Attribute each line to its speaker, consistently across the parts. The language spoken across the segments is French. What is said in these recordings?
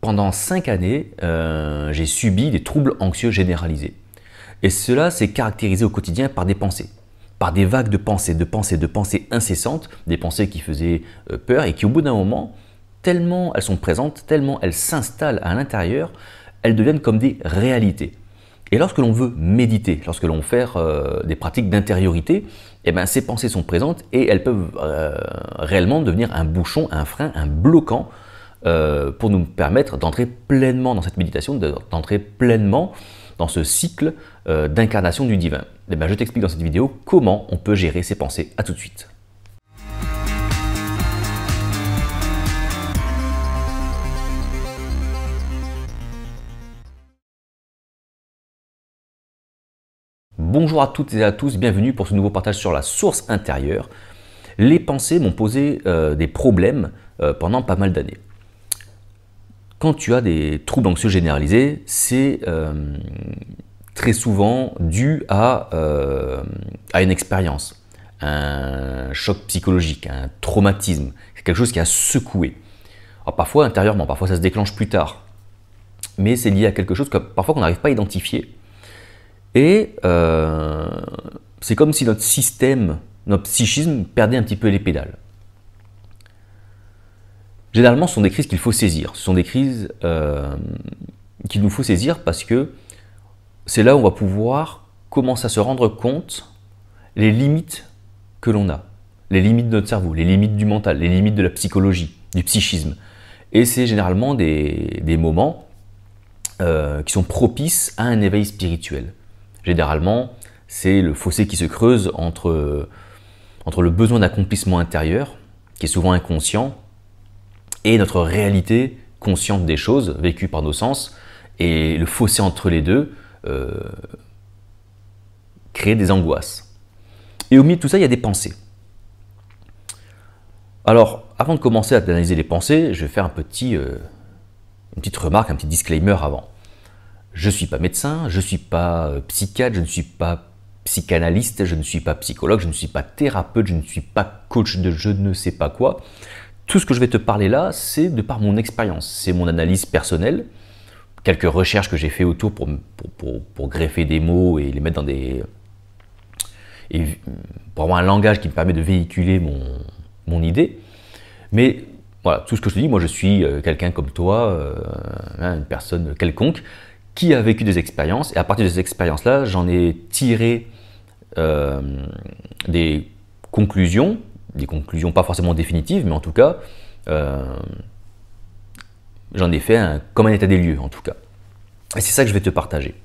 Speaker 1: pendant 5 années, j'ai subi des troubles anxieux généralisés. Et cela s'est caractérisé au quotidien par des pensées, par des vagues de pensées incessantes, des pensées qui faisaient peur et qui au bout d'un moment, tellement elles sont présentes, tellement elles s'installent à l'intérieur, elles deviennent comme des réalités. Et lorsque l'on veut méditer, lorsque l'on veut faire des pratiques d'intériorité, eh bien, ces pensées sont présentes et elles peuvent réellement devenir un bouchon, un frein, un bloquant pour nous permettre d'entrer pleinement dans cette méditation, d'entrer pleinement dans ce cycle d'incarnation du divin. Eh bien, je t'explique dans cette vidéo comment on peut gérer ces pensées. À tout de suite. Bonjour à toutes et à tous, bienvenue pour ce nouveau partage sur la source intérieure. Les pensées m'ont posé des problèmes pendant pas mal d'années. Quand tu as des troubles anxieux généralisés, c'est très souvent dû à une expérience, un choc psychologique, un traumatisme, c'est quelque chose qui a secoué. Alors parfois intérieurement, parfois ça se déclenche plus tard, mais c'est lié à quelque chose que parfois qu'on n'arrive pas à identifier. Et c'est comme si notre système, notre psychisme perdait un petit peu les pédales. Généralement, ce sont des crises qu'il faut saisir. Ce sont des crises qu'il nous faut saisir parce que c'est là où on va pouvoir commencer à se rendre compte les limites que l'on a, les limites de notre cerveau, les limites du mental, les limites de la psychologie, du psychisme. Et c'est généralement des moments qui sont propices à un éveil spirituel. Généralement, c'est le fossé qui se creuse entre le besoin d'accomplissement intérieur, qui est souvent inconscient, et notre réalité consciente des choses, vécue par nos sens, et le fossé entre les deux crée des angoisses. Et au milieu de tout ça, il y a des pensées. Alors, avant de commencer à analyser les pensées, je vais faire une petite remarque, un petit disclaimer avant. Je ne suis pas médecin, je ne suis pas psychiatre, je ne suis pas psychanalyste, je ne suis pas psychologue, je ne suis pas thérapeute, je ne suis pas coach de je ne sais pas quoi. Tout ce que je vais te parler là, c'est de par mon expérience, c'est mon analyse personnelle, quelques recherches que j'ai fait autour pour greffer des mots et les mettre dans pour avoir un langage qui me permet de véhiculer mon idée. Mais voilà, tout ce que je te dis, moi je suis quelqu'un comme toi, une personne quelconque, qui a vécu des expériences, et à partir de ces expériences-là, j'en ai tiré des conclusions pas forcément définitives, mais en tout cas, j'en ai fait comme un état des lieux, en tout cas. Et c'est ça que je vais te partager.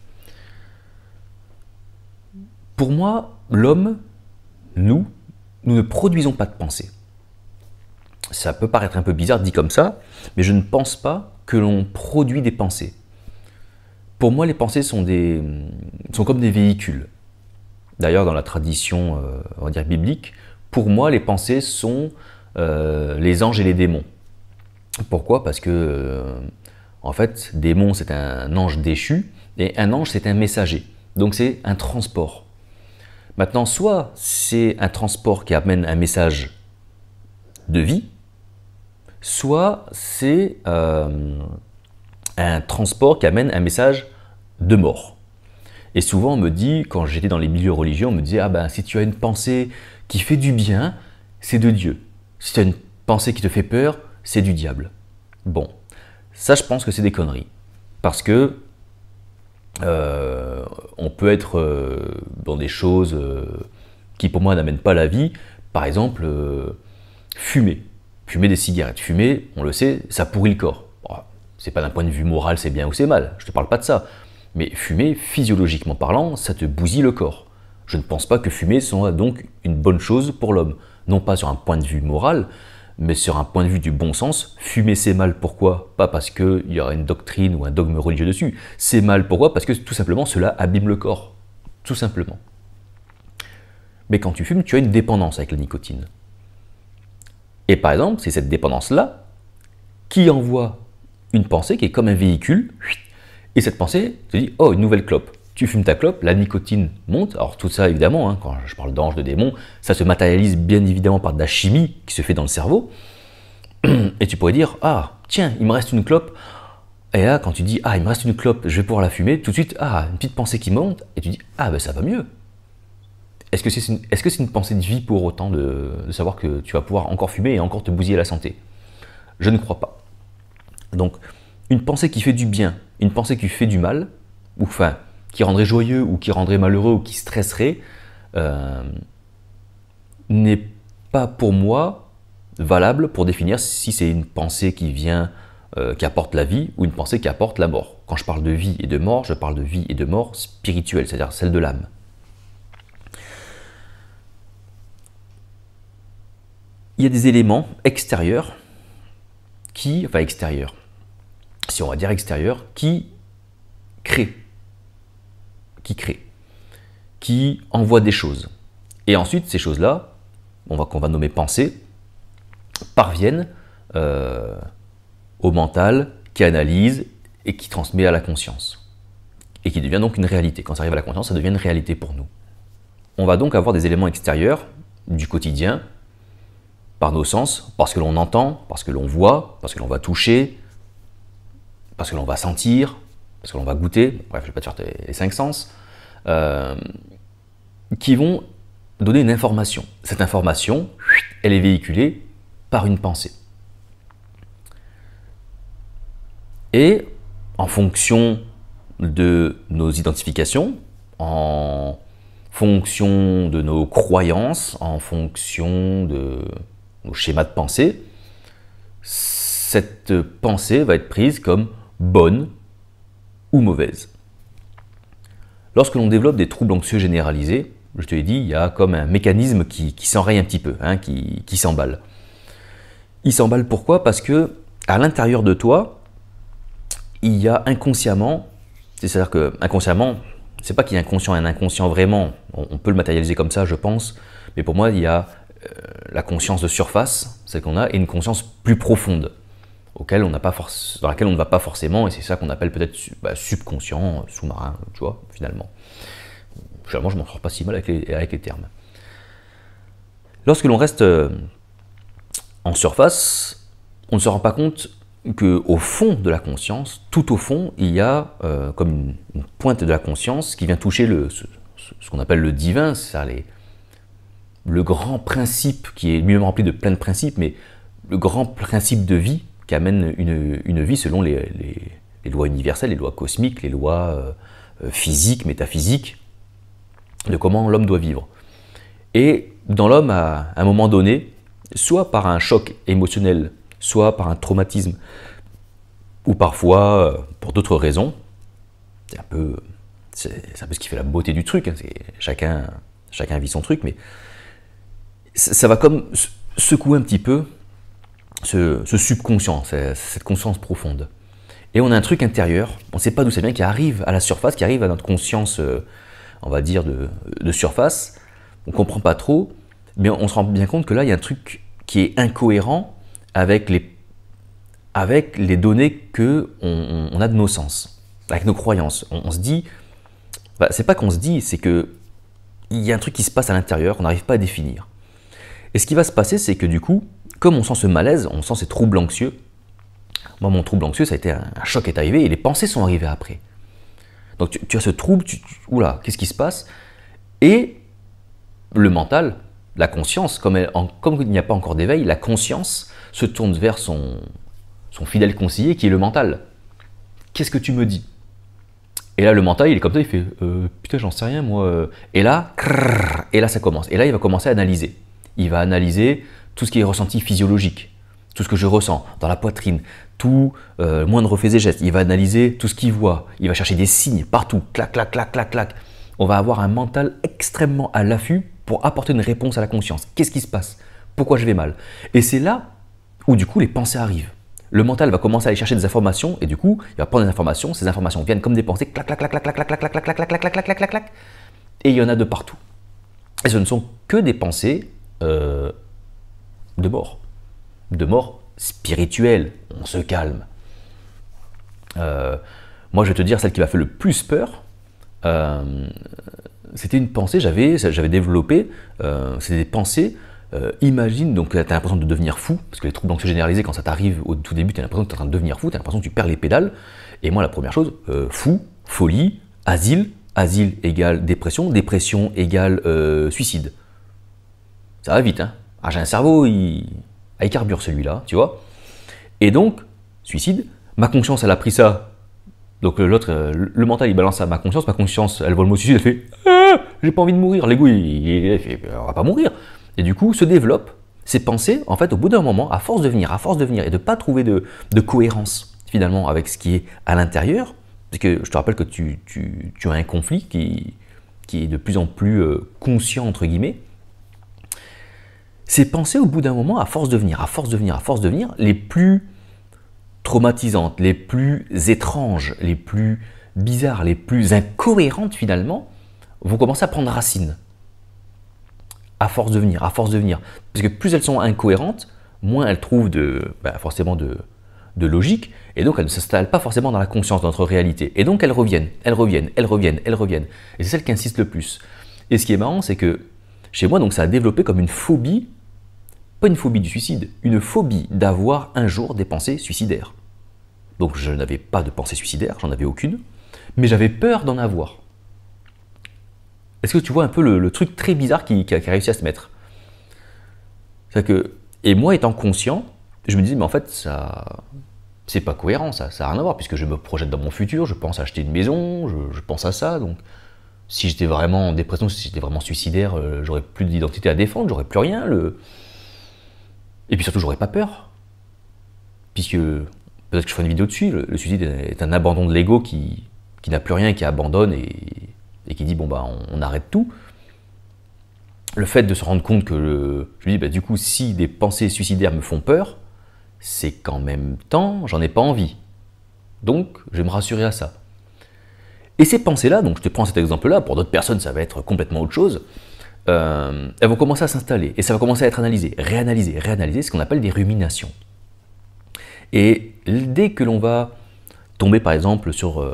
Speaker 1: Pour moi, l'homme, nous ne produisons pas de pensée. Ça peut paraître un peu bizarre dit comme ça, mais je ne pense pas que l'on produit des pensées. Pour moi, les pensées sont comme des véhicules. D'ailleurs, dans la tradition, on va dire biblique, pour moi, les pensées sont les anges et les démons. Pourquoi? Parce que, en fait, démon, c'est un ange déchu, et un ange, c'est un messager. Donc, c'est un transport. Maintenant, soit c'est un transport qui amène un message de vie, soit c'est un transport qui amène un message de mort. Et souvent on me dit, quand j'étais dans les milieux religieux, on me disait, ah ben si tu as une pensée qui fait du bien, c'est de Dieu. Si tu as une pensée qui te fait peur, c'est du diable. Bon, ça je pense que c'est des conneries. Parce que on peut être dans des choses qui pour moi n'amènent pas la vie. Par exemple, fumer des cigarettes. Fumer, on le sait, ça pourrit le corps. C'est pas d'un point de vue moral, c'est bien ou c'est mal, je te parle pas de ça. Mais fumer, physiologiquement parlant, ça te bousille le corps. Je ne pense pas que fumer soit donc une bonne chose pour l'homme. Non pas sur un point de vue moral, mais sur un point de vue du bon sens. Fumer c'est mal, pourquoi? Pas parce qu'il y aura une doctrine ou un dogme religieux dessus. C'est mal, pourquoi? Parce que tout simplement cela abîme le corps. Tout simplement. Mais quand tu fumes, tu as une dépendance avec la nicotine. Et par exemple, c'est cette dépendance-là qui envoie une pensée qui est comme un véhicule, et cette pensée te dit, oh, une nouvelle clope. Tu fumes ta clope, la nicotine monte. Alors tout ça, évidemment, quand je parle d'ange, de démon, ça se matérialise bien évidemment par de la chimie qui se fait dans le cerveau. Et tu pourrais dire, ah, tiens, il me reste une clope. Et là, quand tu dis, ah, il me reste une clope, je vais pouvoir la fumer, tout de suite, ah, une petite pensée qui monte, et tu dis, ah, ben ça va mieux. Est-ce que c'est une pensée de vie pour autant de savoir que tu vas pouvoir encore fumer et encore te bousiller la santé? Je ne crois pas. Donc, une pensée qui fait du bien, une pensée qui fait du mal, ou enfin, qui rendrait joyeux, ou qui rendrait malheureux, ou qui stresserait, n'est pas pour moi valable pour définir si c'est une pensée qui vient, qui apporte la vie, ou une pensée qui apporte la mort. Quand je parle de vie et de mort, je parle de vie et de mort spirituelle, c'est-à-dire celle de l'âme. Il y a des éléments extérieurs qui, enfin extérieurs, si on va dire extérieurs, qui créent, qui envoient des choses. Et ensuite, ces choses-là, qu'on va nommer pensées, parviennent au mental, qui analyse et qui transmet à la conscience. Et qui devient donc une réalité. Quand ça arrive à la conscience, ça devient une réalité pour nous. On va donc avoir des éléments extérieurs du quotidien, par nos sens, parce que l'on entend, parce que l'on voit, parce que l'on va toucher, parce que l'on va sentir, parce que l'on va goûter, bref, je ne vais pas te faire les 5 sens, qui vont donner une information. Cette information, elle est véhiculée par une pensée. Et en fonction de nos identifications, en fonction de nos croyances, en fonction de nos schémas de pensée, cette pensée va être prise comme bonne ou mauvaise. Lorsque l'on développe des troubles anxieux généralisés, je te l'ai dit, il y a comme un mécanisme qui s'enraye un petit peu, qui s'emballe. Il s'emballe pourquoi? Parce que à l'intérieur de toi, il y a inconsciemment, c'est-à-dire que inconsciemment, c'est pas qu'il y a un conscient et un inconscient vraiment, on peut le matérialiser comme ça, je pense, mais pour moi, il y a la conscience de surface, celle qu'on a, et une conscience plus profonde, dans laquelle on ne va pas forcément, et c'est ça qu'on appelle peut-être subconscient, sous-marin, tu vois, finalement. Finalement, je m'en sors pas si mal avec les termes. Lorsque l'on reste en surface, on ne se rend pas compte qu'au fond de la conscience, tout au fond, il y a comme une pointe de la conscience qui vient toucher ce qu'on appelle le divin, c'est-à-dire le grand principe qui est lui-même rempli de plein de principes, mais le grand principe de vie qui amène une vie selon les lois universelles, les lois cosmiques, les lois physiques, métaphysiques, de comment l'homme doit vivre. Et dans l'homme, à un moment donné, soit par un choc émotionnel, soit par un traumatisme, ou parfois pour d'autres raisons, c'est un peu ce qui fait la beauté du truc, chacun vit son truc, mais ça va comme secouer un petit peu ce subconscient, cette conscience profonde. Et on a un truc intérieur, on ne sait pas d'où ça vient, qui arrive à la surface, qui arrive à notre conscience, on va dire, de surface. On ne comprend pas trop, mais on se rend bien compte que là, il y a un truc qui est incohérent avec les données qu'on a de nos sens, avec nos croyances. On se dit, c'est pas qu'on se dit, c'est qu'il y a un truc qui se passe à l'intérieur qu'on n'arrive pas à définir. Et ce qui va se passer, c'est que du coup, comme on sent ce malaise, on sent ces troubles anxieux, moi mon trouble anxieux, ça a été un choc est arrivé et les pensées sont arrivées après. Donc tu as ce trouble, oula, qu'est-ce qui se passe? Et le mental, la conscience, comme il n'y a pas encore d'éveil, la conscience se tourne vers son fidèle conseiller qui est le mental. Qu'est-ce que tu me dis? Et là, le mental, il est comme ça, il fait putain, j'en sais rien, moi. Et là, ça commence. Et là, il va commencer à analyser. Il va analyser tout ce qui est ressenti physiologique, tout ce que je ressens dans la poitrine, tout moindre fait et geste. Il va analyser tout ce qu'il voit. Il va chercher des signes partout. Clac, clac, clac, clac, clac. On va avoir un mental extrêmement à l'affût pour apporter une réponse à la conscience. Qu'est-ce qui se passe? Pourquoi je vais mal? Et c'est là où du coup les pensées arrivent. Le mental va commencer à aller chercher des informations et du coup, il va prendre des informations. Ces informations viennent comme des pensées. Clac, clac, clac, clac, clac, clac, clac, clac, clac, clac, clac, clac, clac, clac, clac. Et il y en a de partout. Et ce ne sont que des pensées de mort spirituelle. On se calme. Moi, je vais te dire, celle qui m'a fait le plus peur, c'était une pensée, j'avais développé, c'était des pensées Imagine, donc tu as l'impression de devenir fou, parce que les troubles anxieux généralisés, quand ça t'arrive au tout début, tu as l'impression que tu es en train de devenir fou, tu as l'impression que tu perds les pédales. Et moi, la première chose, fou, folie, asile, asile égale dépression, dépression égale suicide. Ça va vite, hein. Ah, j'ai un cerveau, il carbure celui-là, tu vois. Et donc, suicide, ma conscience, elle a pris ça. Donc l'autre, le mental, il balance ça à ma conscience, elle voit le mot suicide, elle fait ah, j'ai pas envie de mourir. L'ego, il fait on va pas mourir. Et du coup, se développent ces pensées, en fait, au bout d'un moment, à force de venir, et de ne pas trouver de cohérence, finalement, avec ce qui est à l'intérieur, parce que je te rappelle que tu as un conflit qui est de plus en plus conscient, entre guillemets. Ces pensées, au bout d'un moment, à force de venir, les plus traumatisantes, les plus étranges, les plus bizarres, les plus incohérentes, finalement, vont commencer à prendre racine. À force de venir. Parce que plus elles sont incohérentes, moins elles trouvent forcément de logique, et donc elles ne s'installent pas forcément dans la conscience, dans notre réalité. Et donc elles reviennent. Et c'est celle qui insiste le plus. Et ce qui est marrant, c'est que chez moi, donc ça a développé comme une phobie, pas une phobie du suicide, une phobie d'avoir un jour des pensées suicidaires. Donc je n'avais pas de pensée suicidaire, j'en avais aucune, mais j'avais peur d'en avoir. Est-ce que tu vois un peu le truc très bizarre qui a réussi à se mettre? Et moi étant conscient, je me disais, mais en fait, c'est pas cohérent, ça n'a rien à voir, puisque je me projette dans mon futur, je pense acheter une maison, je pense à ça, donc si j'étais vraiment en dépression, si j'étais vraiment suicidaire, j'aurais plus d'identité à défendre, j'aurais plus rien. Et puis surtout, j'aurais pas peur, puisque peut-être que je ferai une vidéo dessus, le suicide est un abandon de l'ego qui n'a plus rien, qui abandonne et qui dit bon bah on arrête tout. Le fait de se rendre compte que je me dis bah du coup si des pensées suicidaires me font peur, c'est qu'en même temps j'en ai pas envie. Donc je vais me rassurer à ça. Et ces pensées-là, donc je te prends cet exemple-là, pour d'autres personnes ça va être complètement autre chose, elles vont commencer à s'installer et ça va commencer à être analysé, réanalysé, ce qu'on appelle des ruminations. Et dès que l'on va tomber par exemple sur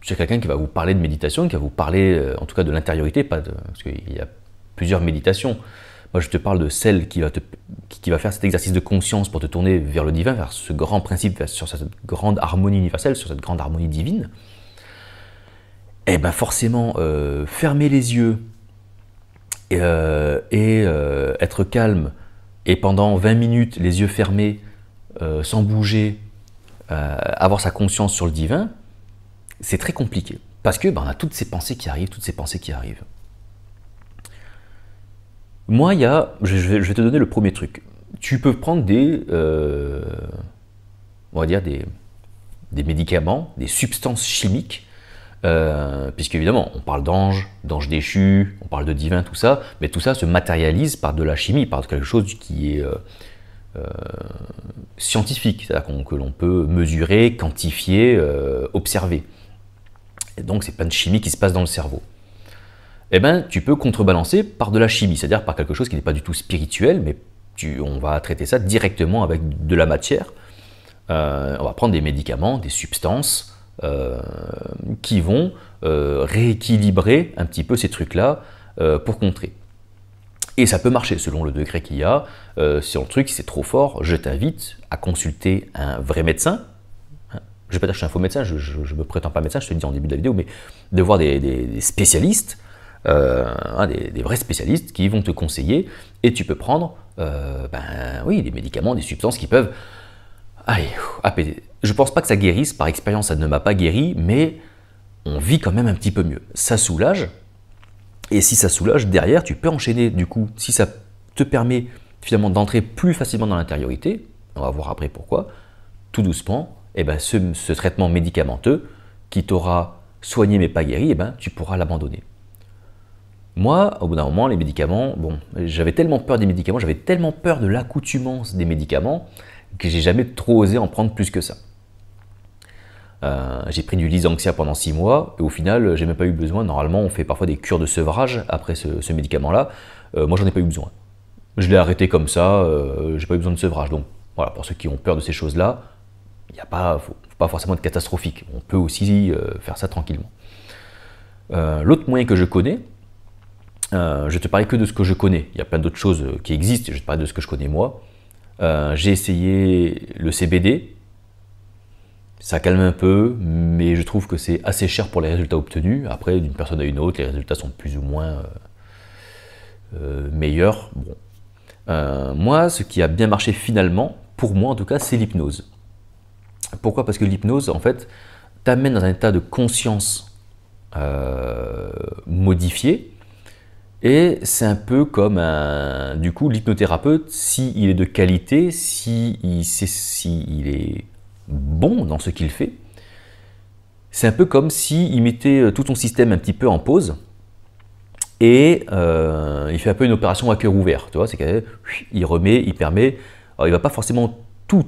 Speaker 1: quelqu'un qui va vous parler de méditation, qui va vous parler en tout cas de l'intériorité, parce qu'il y a plusieurs méditations. Moi je te parle de celle qui va faire cet exercice de conscience pour te tourner vers le divin, vers ce grand principe, sur cette grande harmonie universelle, sur cette grande harmonie divine. Et bien forcément, fermer les yeux et être calme, et pendant 20 minutes, les yeux fermés, sans bouger, avoir sa conscience sur le divin, c'est très compliqué. Parce que on a toutes ces pensées qui arrivent, Moi, je vais te donner le premier truc. Tu peux prendre on va dire des médicaments, des substances chimiques, puisque évidemment, on parle d'ange déchu, on parle de divin, tout ça, mais tout ça se matérialise par de la chimie, par quelque chose qui est scientifique, c'est-à-dire que l'on peut mesurer, quantifier, observer. Et donc, c'est plein de chimie qui se passe dans le cerveau. Eh bien, tu peux contrebalancer par de la chimie, c'est-à-dire par quelque chose qui n'est pas du tout spirituel, mais on va traiter ça directement avec de la matière. On va prendre des médicaments, des substances qui vont rééquilibrer un petit peu ces trucs-là pour contrer. Et ça peut marcher selon le degré qu'il y a. Si le truc c'est trop fort, je t'invite à consulter un vrai médecin. Je ne vais pas dire que je suis un faux médecin, je ne me prétends pas médecin, je te le dis en début de la vidéo, mais de voir des spécialistes, des vrais spécialistes qui vont te conseiller, et tu peux prendre des médicaments, des substances qui peuvent apaiser. Je ne pense pas que ça guérisse, par expérience ça ne m'a pas guéri, mais on vit quand même un petit peu mieux. Ça soulage, et si ça soulage, derrière tu peux enchaîner du coup, si ça te permet finalement d'entrer plus facilement dans l'intériorité, on va voir après pourquoi, tout doucement, et ce traitement médicamenteux qui t'aura soigné mais pas guéri, tu pourras l'abandonner. Moi, au bout d'un moment, les médicaments, j'avais tellement peur des médicaments, j'avais tellement peur de l'accoutumance des médicaments que j'ai jamais trop osé en prendre plus que ça. J'ai pris du Lysanxia pendant 6 mois et au final, j'ai même pas eu besoin. Normalement, on fait parfois des cures de sevrage après ce médicament-là. Moi, j'en ai pas eu besoin. Je l'ai arrêté comme ça, j'ai pas eu besoin de sevrage. Donc, voilà, pour ceux qui ont peur de ces choses-là, faut pas forcément être catastrophique. On peut aussi faire ça tranquillement. L'autre moyen que je connais, je te parlais que de ce que je connais. Il y a plein d'autres choses qui existent, je te parlais de ce que je connais moi. J'ai essayé le CBD, ça calme un peu, mais je trouve que c'est assez cher pour les résultats obtenus. Après, d'une personne à une autre, les résultats sont plus ou moins meilleurs. Bon. Moi, ce qui a bien marché finalement, pour moi en tout cas, c'est l'hypnose. Pourquoi? Parce que l'hypnose, en fait, t'amène dans un état de conscience modifié, et c'est un peu comme du coup, l'hypnothérapeute, s'il est de qualité, s'il est bon dans ce qu'il fait, c'est un peu comme s'il mettait tout ton système un petit peu en pause, et il fait un peu une opération à cœur ouvert, tu vois, c'est qu'il remet, il permet, alors il va pas forcément tout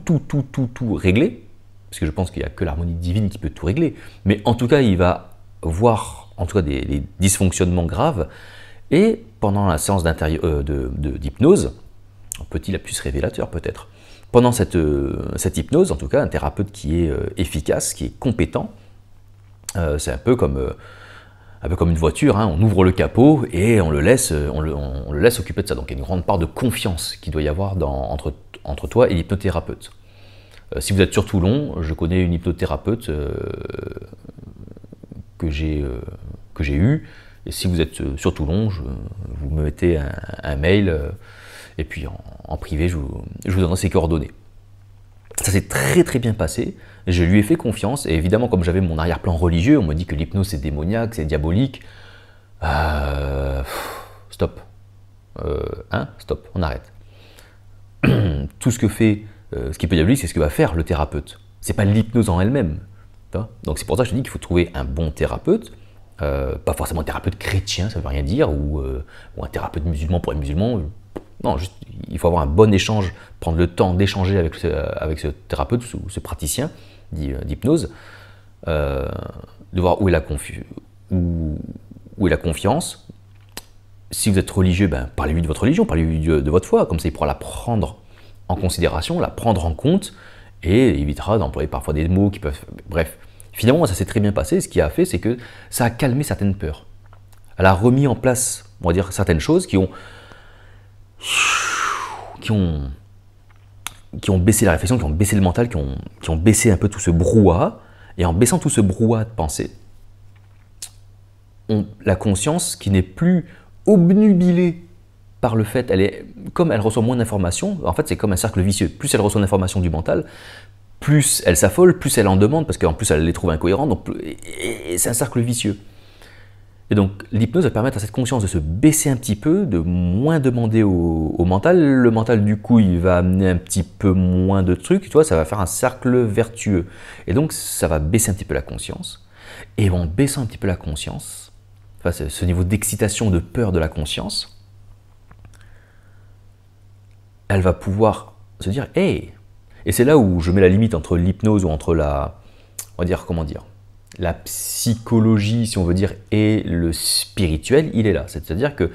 Speaker 1: régler, parce que je pense qu'il n'y a que l'harmonie divine qui peut tout régler, mais en tout cas, il va voir en tout cas des dysfonctionnements graves, et pendant la séance d'hypnose, un petit lapsus révélateur peut-être, pendant cette hypnose, en tout cas, un thérapeute qui est efficace, qui est compétent, c'est un peu comme une voiture, hein, on ouvre le capot et on le laisse occuper de ça. Donc il y a une grande part de confiance qu'il doit y avoir entre toi et l'hypnothérapeute. Si vous êtes sur Toulon, je connais une hypnothérapeute que j'ai eue, et si vous êtes sur Toulon, vous me mettez un mail, et puis en privé, je vous donnerai ses coordonnées. Ça s'est très bien passé, je lui ai fait confiance, et évidemment, comme j'avais mon arrière-plan religieux, on m'a dit que l'hypnose c'est démoniaque, c'est diabolique. Stop. Stop, on arrête. Tout ce qui peut diabolique, c'est ce que va faire le thérapeute. C'est pas l'hypnose en elle-même. Donc c'est pour ça que je te dis qu'il faut trouver un bon thérapeute, pas forcément un thérapeute chrétien, ça veut rien dire, ou un thérapeute musulman pour les musulmans. Non, juste, il faut avoir un bon échange, prendre le temps d'échanger avec ce thérapeute ou ce praticien d'hypnose, de voir où est la confiance. Si vous êtes religieux, parlez-lui de votre religion, parlez-lui de votre foi, comme ça il pourra la prendre en considération, la prendre en compte, et évitera d'employer parfois des mots qui peuvent... Bref, finalement, ça s'est très bien passé. Ce qui a fait, c'est que ça a calmé certaines peurs. Elle a remis en place, on va dire, certaines choses qui ont baissé la réflexion, qui ont baissé le mental, qui ont baissé un peu tout ce brouhaha. Et en baissant tout ce brouhaha de pensée, la conscience qui n'est plus obnubilée par le fait, comme elle reçoit moins d'informations, en fait c'est comme un cercle vicieux. Plus elle reçoit d'informations du mental, plus elle s'affole, plus elle en demande, parce qu'en plus elle les trouve incohérentes, et c'est un cercle vicieux. Et donc l'hypnose va permettre à cette conscience de se baisser un petit peu, de moins demander au mental. Le mental du coup il va amener un petit peu moins de trucs, tu vois, ça va faire un cercle vertueux. Et donc ça va baisser un petit peu la conscience. Et en baissant un petit peu la conscience, enfin ce niveau d'excitation, de peur de la conscience, elle va pouvoir se dire « Hey !» Et c'est là où je mets la limite entre l'hypnose ou entre la psychologie, si on veut dire, et le spirituel, il est là. C'est-à-dire que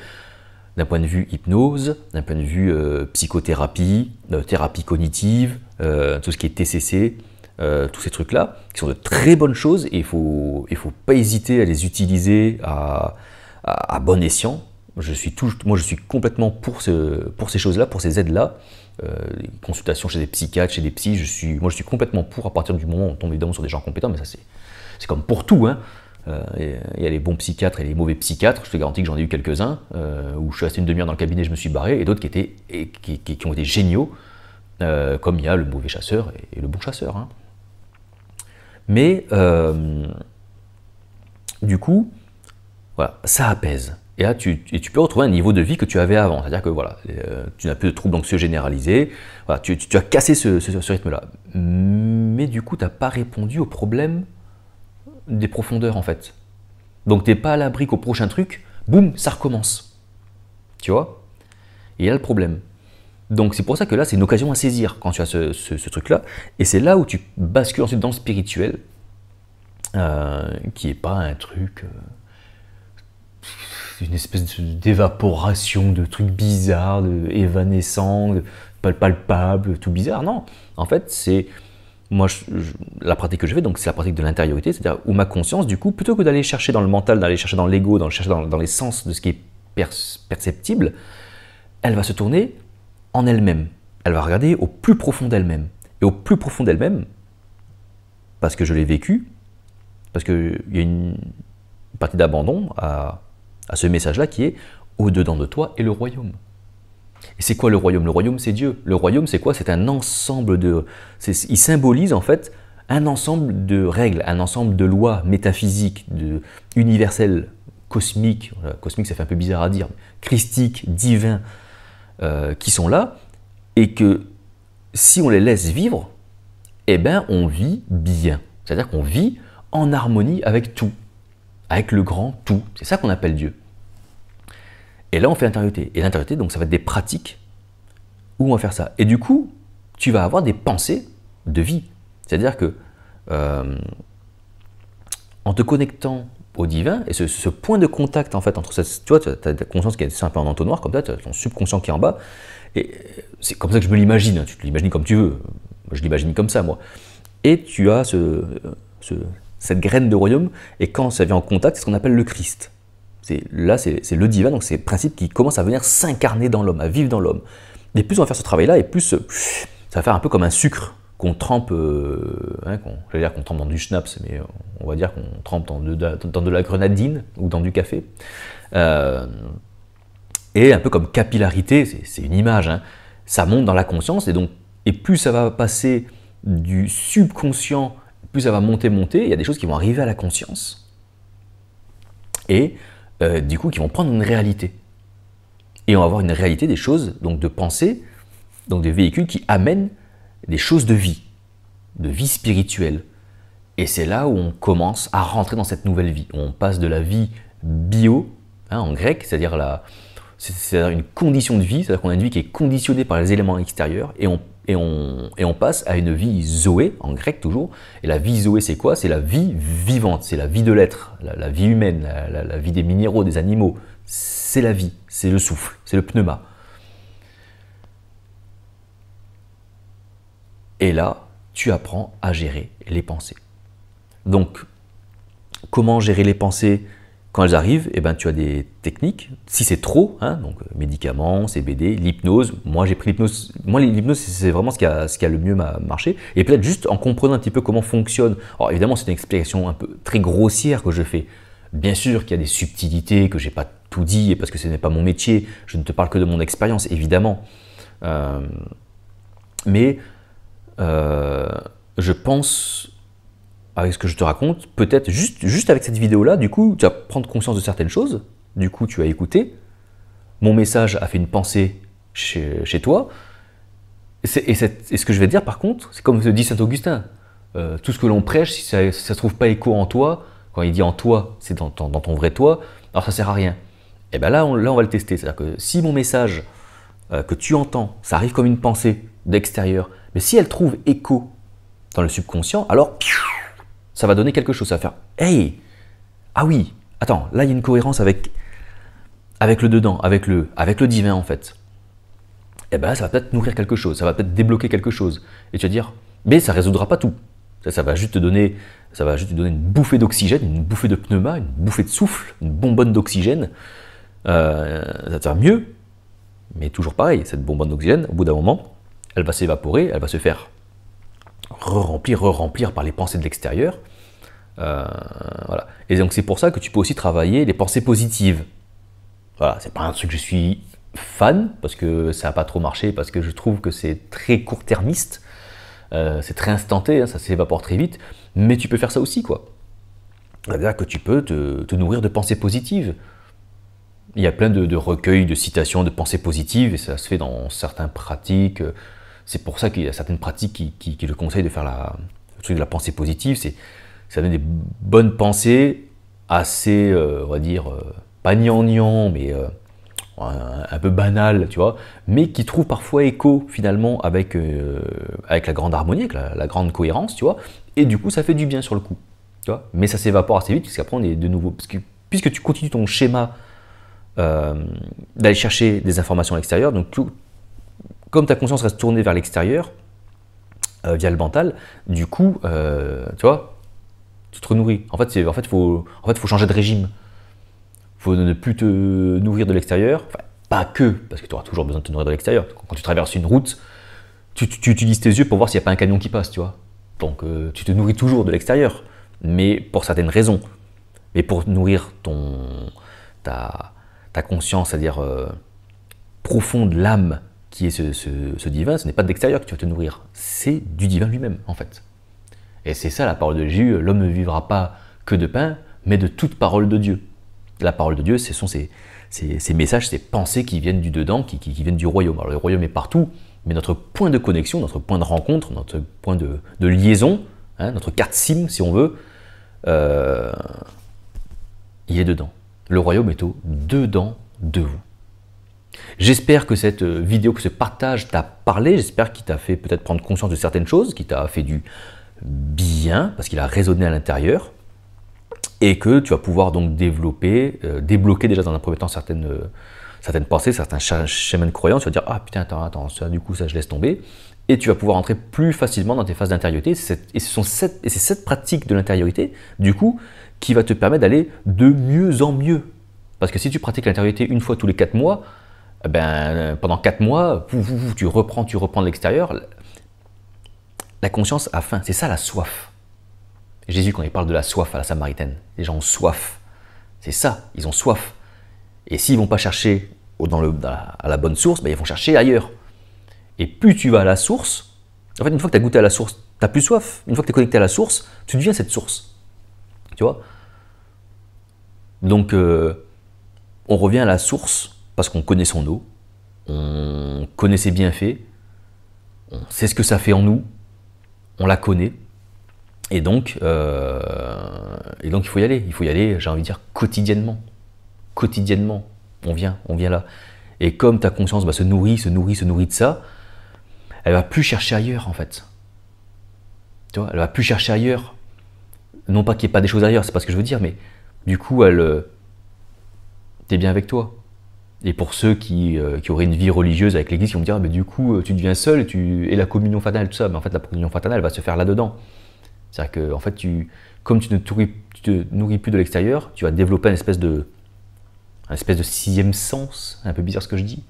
Speaker 1: d'un point de vue hypnose, d'un point de vue psychothérapie, thérapie cognitive, tout ce qui est TCC, tous ces trucs-là, qui sont de très bonnes choses, et il faut pas hésiter à les utiliser à bon escient. Moi, je suis complètement pour ces choses-là, pour ces aides-là. Consultation chez des psychiatres, chez des psys, moi je suis complètement pour, à partir du moment où on tombe évidemment sur des gens compétents, mais ça c'est comme pour tout, hein. Il y a les bons psychiatres et les mauvais psychiatres, je te garantis que j'en ai eu quelques-uns, où je suis resté une demi-heure dans le cabinet, je me suis barré, et d'autres qui ont été géniaux, comme il y a le mauvais chasseur et le bon chasseur. Hein. Mais, du coup, voilà, ça apaise. Et là, tu peux retrouver un niveau de vie que tu avais avant. C'est-à-dire que voilà, tu n'as plus de troubles anxieux généralisés. Voilà, tu as cassé ce rythme-là. Mais du coup, tu n'as pas répondu au problème des profondeurs, en fait. Donc, tu n'es pas à l'abri qu'au prochain truc, boum, ça recommence. Tu vois? Et il y a le problème. Donc, c'est pour ça que là, c'est une occasion à saisir quand tu as ce truc-là. Et c'est là où tu bascules ensuite dans le spirituel, qui n'est pas un truc... une espèce d'évaporation, de trucs bizarres, évanescents, palpables, tout bizarre. Non, en fait, c'est moi la pratique que je fais, donc c'est la pratique de l'intériorité, c'est-à-dire où ma conscience, du coup, plutôt que d'aller chercher dans le mental, d'aller chercher dans l'ego, d'aller chercher dans les sens de ce qui est perceptible, elle va se tourner en elle-même. Elle va regarder au plus profond d'elle-même. Et au plus profond d'elle-même, parce que je l'ai vécu, parce qu'il y a une partie d'abandon à ce message-là qui est au-dedans de toi et le royaume. Et c'est quoi le royaume? Le royaume, c'est Dieu. Le royaume, c'est quoi? C'est un ensemble de... Il symbolise en fait un ensemble de règles, un ensemble de lois métaphysiques, universelles, cosmiques. Cosmique, ça fait un peu bizarre à dire. Christiques, divins, qui sont là. Et que si on les laisse vivre, eh ben, on vit bien. C'est-à-dire qu'on vit en harmonie avec tout. Avec le grand tout. C'est ça qu'on appelle Dieu. Et là, on fait l'intériorité. Et l'intériorité, donc, ça va être des pratiques où on va faire ça. Et du coup, tu vas avoir des pensées de vie. C'est-à-dire que, en te connectant au divin, et ce point de contact, en fait, entre cette, tu vois, tu as ta conscience qui est un peu en entonnoir, comme ça, tu as ton subconscient qui est en bas, et c'est comme ça que je me l'imagine. Tu te l'imagines comme tu veux. Je l'imagine comme ça, moi. Et tu as cette graine de royaume, et quand ça vient en contact, c'est ce qu'on appelle le Christ. Là, c'est le divin, donc c'est le principe qui commence à venir s'incarner dans l'homme, à vivre dans l'homme. Et plus on va faire ce travail-là, et plus ça va faire un peu comme un sucre qu'on trempe, j'allais dire qu'on trempe dans du schnapps, mais on va dire qu'on trempe dans de la grenadine ou dans du café. Et un peu comme capillarité, c'est une image, hein, ça monte dans la conscience, et plus ça va passer du subconscient, plus ça va monter, il y a des choses qui vont arriver à la conscience, et du coup qui vont prendre une réalité. Et on va avoir une réalité des choses, donc de pensée, donc des véhicules qui amènent des choses de vie spirituelle. Et c'est là où on commence à rentrer dans cette nouvelle vie. On passe de la vie bio, hein, en grec, c'est-à-dire une condition de vie, c'est-à-dire qu'on a une vie qui est conditionnée par les éléments extérieurs, et on passe à une vie zoé, en grec toujours. Et la vie zoé, c'est quoi? C'est la vie vivante, c'est la vie de l'être, la vie humaine, la vie des minéraux, des animaux. C'est la vie, c'est le souffle, c'est le pneuma. Et là, tu apprends à gérer les pensées. Donc, comment gérer les pensées quand elles arrivent? Eh ben, tu as des techniques. Si c'est trop, hein, donc médicaments, CBD, l'hypnose. Moi, j'ai pris l'hypnose. Moi, l'hypnose, c'est vraiment ce qui a le mieux marché. Et peut-être juste en comprenant un petit peu comment fonctionne. Alors, évidemment, c'est une explication un peu très grossière que je fais. Bien sûr qu'il y a des subtilités, que je n'ai pas tout dit, parce que ce n'est pas mon métier. Je ne te parle que de mon expérience, évidemment. Mais je pense, avec ce que je te raconte, peut-être juste avec cette vidéo-là, du coup, tu vas prendre conscience de certaines choses, du coup, tu as écouté, mon message a fait une pensée chez toi, et ce que je vais te dire, par contre, c'est comme dit Saint-Augustin, tout ce que l'on prêche, si ça ne se trouve pas écho en toi, quand il dit en toi, c'est dans ton vrai toi, alors ça ne sert à rien. Et bien là, on va le tester, c'est-à-dire que si mon message que tu entends, ça arrive comme une pensée d'extérieur, mais si elle trouve écho dans le subconscient, alors ça va donner quelque chose, ça va faire « Hey, ah oui, attends, là il y a une cohérence avec le dedans, avec le divin en fait. » Et bien ça va peut-être nourrir quelque chose, ça va peut-être débloquer quelque chose. Et tu vas dire « Mais ça ne résoudra pas tout. » Ça va juste te donner une bouffée d'oxygène, une bouffée de pneuma, une bouffée de souffle, une bonbonne d'oxygène. Ça te va mieux, mais toujours pareil, cette bonbonne d'oxygène, au bout d'un moment, elle va s'évaporer, elle va se faire re-remplir par les pensées de l'extérieur. Voilà. Et donc c'est pour ça que tu peux aussi travailler les pensées positives. Voilà, c'est pas un truc que je suis fan, parce que ça n'a pas trop marché, parce que je trouve que c'est très court-termiste, c'est très instanté, hein, ça s'évapore très vite, mais tu peux faire ça aussi, quoi. C'est-à-dire que tu peux te nourrir de pensées positives. Il y a plein de recueils, de citations de pensées positives, et ça se fait dans certaines pratiques. C'est pour ça qu'il y a certaines pratiques qui le conseillent de faire le truc de la pensée positive. Ça donne des bonnes pensées assez, on va dire, pas gnangnan, mais un peu banales, tu vois, mais qui trouvent parfois écho finalement avec la grande harmonie, avec la grande cohérence, tu vois, et du coup ça fait du bien sur le coup, tu vois, mais ça s'évapore assez vite, puisqu'après on est de nouveau, puisque tu continues ton schéma d'aller chercher des informations à l'extérieur, donc comme ta conscience reste tournée vers l'extérieur, via le mental, du coup, tu vois, tu te renourris. En fait, faut changer de régime. faut ne plus te nourrir de l'extérieur, enfin, pas que, parce que tu auras toujours besoin de te nourrir de l'extérieur. Quand tu traverses une route, tu utilises tes yeux pour voir s'il n'y a pas un camion qui passe, tu vois. Donc tu te nourris toujours de l'extérieur, mais pour certaines raisons. Mais pour nourrir ta conscience, c'est-à-dire profonde, l'âme qui est ce divin, ce n'est pas de l'extérieur que tu vas te nourrir, c'est du divin lui-même, en fait. Et c'est ça la parole de Jésus, l'homme ne vivra pas que de pain, mais de toute parole de Dieu. La parole de Dieu, ce sont ces messages, ces pensées qui viennent du dedans, qui viennent du royaume. Alors le royaume est partout, mais notre point de connexion, notre point de rencontre, notre point de liaison, hein, notre carte SIM si on veut, il est dedans. Le royaume est au dedans de vous. J'espère que cette vidéo, que ce partage t'a parlé, j'espère qu'il t'a fait peut-être prendre conscience de certaines choses, qu'il t'a fait du bien, parce qu'il a résonné à l'intérieur, et que tu vas pouvoir donc développer, débloquer déjà dans un premier temps certaines pensées, certains schémas de croyance. Tu vas dire, ah putain, attends, ça, du coup, ça je laisse tomber. Et tu vas pouvoir entrer plus facilement dans tes phases d'intériorité. Et c'est cette pratique de l'intériorité, du coup, qui va te permettre d'aller de mieux en mieux. Parce que si tu pratiques l'intériorité une fois tous les 4 mois, ben, pendant 4 mois, tu reprends de l'extérieur. La conscience a faim, c'est ça la soif. Jésus, quand il parle de la soif à la Samaritaine, les gens ont soif. C'est ça, ils ont soif. Et s'ils ne vont pas chercher à la bonne source, ben ils vont chercher ailleurs. Et plus tu vas à la source, en fait, une fois que tu as goûté à la source, tu n'as plus soif. Une fois que tu es connecté à la source, tu deviens cette source. Tu vois? Donc, on revient à la source parce qu'on connaît son eau, on connaît ses bienfaits, on sait ce que ça fait en nous, on la connaît. Et donc, il faut y aller, j'ai envie de dire, quotidiennement. Quotidiennement, on vient là. Et comme ta conscience se nourrit de ça, elle va plus chercher ailleurs, en fait. Tu vois, elle va plus chercher ailleurs. Non pas qu'il n'y ait pas des choses ailleurs, c'est pas ce que je veux dire, mais du coup, t'es bien avec toi. Et pour ceux qui auraient une vie religieuse avec l'église, qui vont me dire, ah, mais du coup, tu deviens seul, et la communion fraternelle, tout ça, mais en fait, la communion fraternelle, elle va se faire là-dedans. C'est-à-dire que, en fait, comme tu ne te nourris plus de l'extérieur, tu vas développer un espèce de sixième sens, un peu bizarre ce que je dis,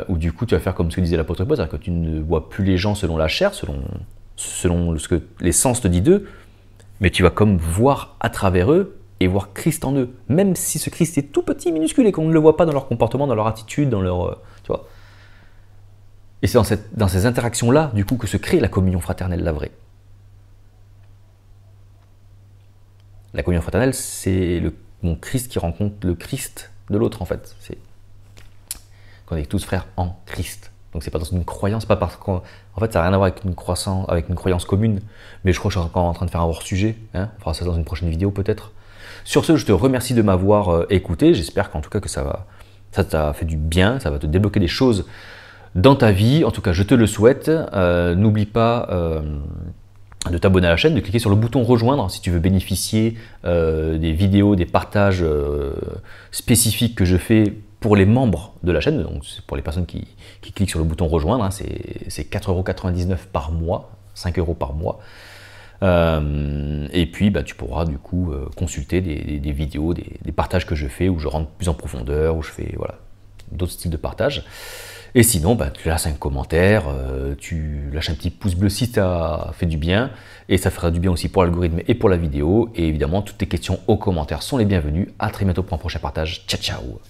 Speaker 1: où du coup, tu vas faire comme ce que disait l'apôtre Paul, c'est-à-dire que tu ne vois plus les gens selon la chair, selon ce que les sens te disent d'eux, mais tu vas comme voir à travers eux et voir Christ en eux, même si ce Christ est tout petit, minuscule, et qu'on ne le voit pas dans leur comportement, dans leur attitude, dans leur... tu vois. Et c'est dans ces interactions-là, du coup, que se crée la communion fraternelle, la vraie. La communion fraternelle, c'est mon Christ qui rencontre le Christ de l'autre, en fait. C'est qu'on est tous frères en Christ. Donc c'est pas dans une croyance, pas parce qu'en fait ça n'a rien à voir avec une croyance commune. Mais je crois que je suis encore en train de faire un hors-sujet. Hein, on fera ça dans une prochaine vidéo peut-être. Sur ce, je te remercie de m'avoir écouté. J'espère qu'en tout cas que ça t'a fait du bien, ça va te débloquer des choses dans ta vie. En tout cas, je te le souhaite. N'oublie pas de t'abonner à la chaîne, de cliquer sur le bouton rejoindre si tu veux bénéficier des vidéos, des partages spécifiques que je fais pour les membres de la chaîne. Donc c'est pour les personnes qui cliquent sur le bouton rejoindre, hein, c'est 4,99 € par mois, 5 € par mois. Et puis tu pourras du coup consulter des vidéos, des partages que je fais où je rentre plus en profondeur, où je fais voilà, d'autres styles de partage. Et sinon, tu laisses un commentaire, tu lâches un petit pouce bleu si ça fait du bien, et ça fera du bien aussi pour l'algorithme et pour la vidéo. Et évidemment, toutes tes questions aux commentaires sont les bienvenues. À très bientôt pour un prochain partage. Ciao, ciao!